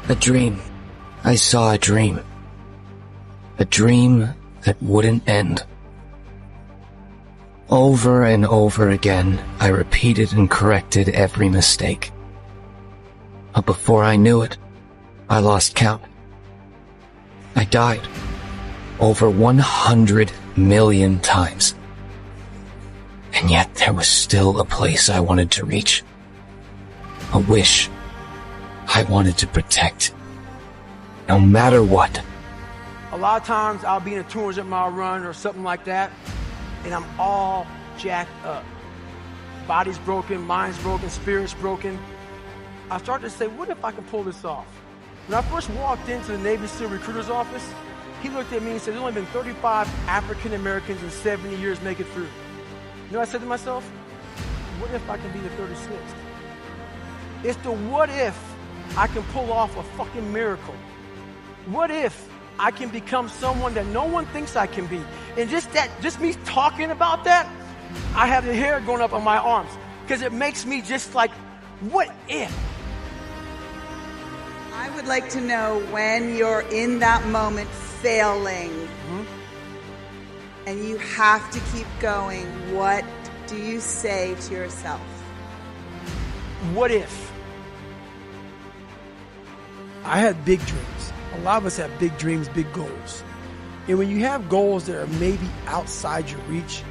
A dream. I saw a dream. A dream that wouldn't end. Over and over again, I repeated and corrected every mistake. But before I knew it, I lost count. I died. Over 100 million times. And yet there was still a place I wanted to reach. A wish I wanted to protect. No matter what. A lot of times I'll be in a 200-mile run or something like that, and I'm all jacked up. Body's broken, mind's broken, spirit's broken. I started to say, what if I can pull this off? When I first walked into the Navy SEAL recruiter's office, he looked at me and said, there's only been 35 African Americans in 70 years make it through. You know what I said to myself? What if I can be the 36th? It's the what if I can pull off a fucking miracle. What if I can become someone that no one thinks I can be? And just me talking about that, I have the hair going up on my arms because it makes me just like, what if? I would like to know when you're in that moment failing and you have to keep going, what do you say to yourself? What if? I had big dreams. A lot of us have big dreams, big goals. And when you have goals that are maybe outside your reach,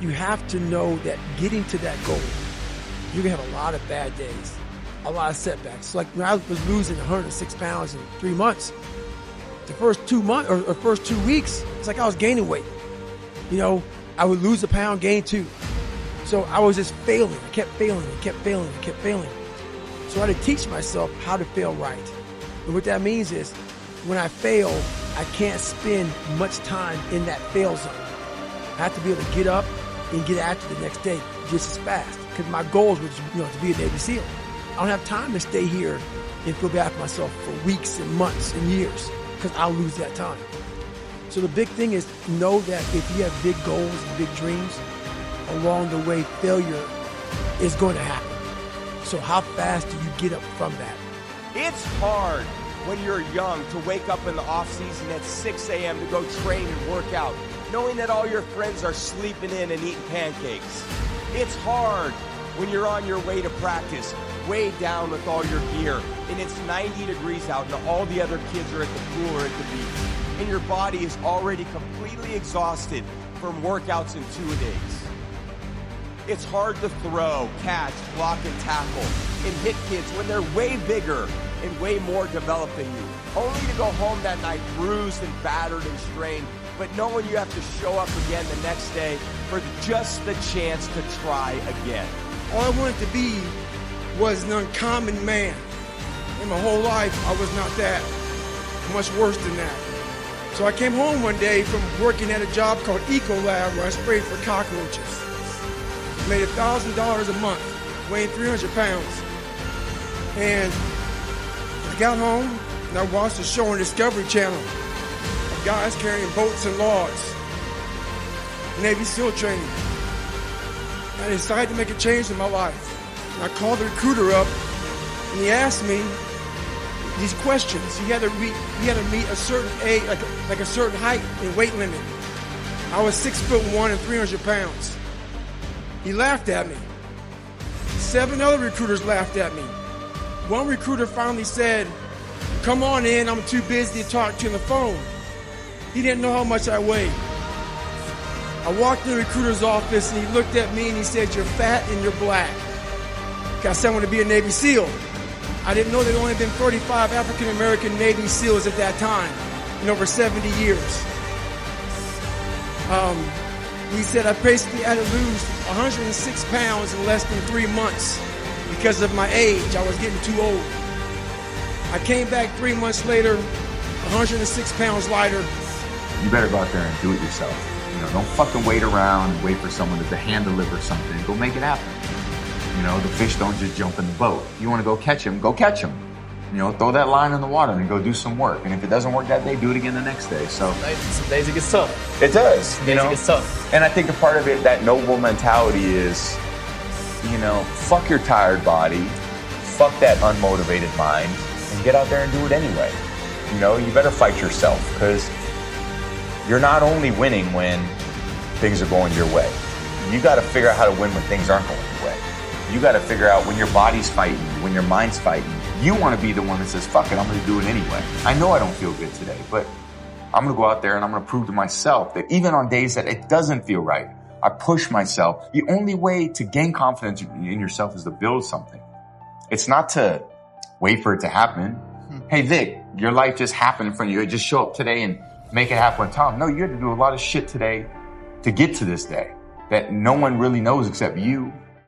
you have to know that getting to that goal, you're gonna have a lot of bad days, a lot of setbacks. Like when I was losing 106 pounds in 3 months, the first 2 months or first 2 weeks, it's like I was gaining weight. You know, I would lose a pound, gain 2. So I was just failing. I kept failing and kept failing and kept failing. So I had to teach myself how to fail right. And what that means is when I fail, I can't spend much time in that fail zone. I have to be able to get up and get after the next day just as fast. Because my goals were to be a Navy SEAL. I don't have time to stay here and feel bad for myself for weeks and months and years because I'll lose that time. So the big thing is know that if you have big goals and big dreams, along the way failure is going to happen. So how fast do you get up from that? It's hard when you're young to wake up in the off season at 6 a.m. to go train and work out, knowing that all your friends are sleeping in and eating pancakes. It's hard when you're on your way to practice, weighed down with all your gear, and it's 90 degrees out and all the other kids are at the pool or at the beach, and your body is already completely exhausted from workouts in 2 days. It's hard to throw, catch, block, and tackle, and hit kids when they're way bigger and way more developed than you, only to go home that night bruised and battered and strained, but knowing you have to show up again the next day for just the chance to try again. All I wanted to be was an uncommon man. In my whole life, I was not that. Much worse than that. So I came home one day from working at a job called Ecolab where I sprayed for cockroaches. Made $1,000 a month, weighing 300 pounds. And I got home and I watched a show on Discovery Channel of guys carrying boats and logs, Navy SEAL training. And I decided to make a change in my life. And I called the recruiter up and he asked me these questions. He had to meet a certain age, like a certain height and weight limit. I was 6'1" and 300 pounds. He laughed at me. 7 other recruiters laughed at me. One recruiter finally said, "Come on in, I'm too busy to talk to you on the phone." He didn't know how much I weighed. I walked in the recruiter's office and he looked at me and he said, "You're fat and you're black." I said I want to be a Navy SEAL. I didn't know there had only been 35 African American Navy SEALs at that time in over 70 years. He said I basically had to lose 106 pounds in less than 3 months because of my age. I was getting too old. I came back 3 months later, 106 pounds lighter. You better go out there and do it yourself. You know, don't fucking wait around, wait for someone to hand deliver something. Go make it happen. You know, the fish don't just jump in the boat. You want to go catch them, go catch them. You know, throw that line in the water and go do some work. And if it doesn't work that day, do it again the next day. So some days it gets tough. It does. Some days it gets tough. And I think a part of it, that noble mentality is, you know, fuck your tired body, fuck that unmotivated mind, and get out there and do it anyway. You know, you better fight yourself, because you're not only winning when things are going your way. You got to figure out how to win when things aren't going your way. You got to figure out when your body's fighting, when your mind's fighting. You want to be the one that says, fuck it, I'm going to do it anyway. I know I don't feel good today, but I'm going to go out there and I'm going to prove to myself that even on days that it doesn't feel right, I push myself. The only way to gain confidence in yourself is to build something. It's not to wait for it to happen. Hey, Vic, your life just happened in front of you. Just show up today and make it happen with Tom. No, you had to do a lot of shit today to get to this day that no one really knows except you.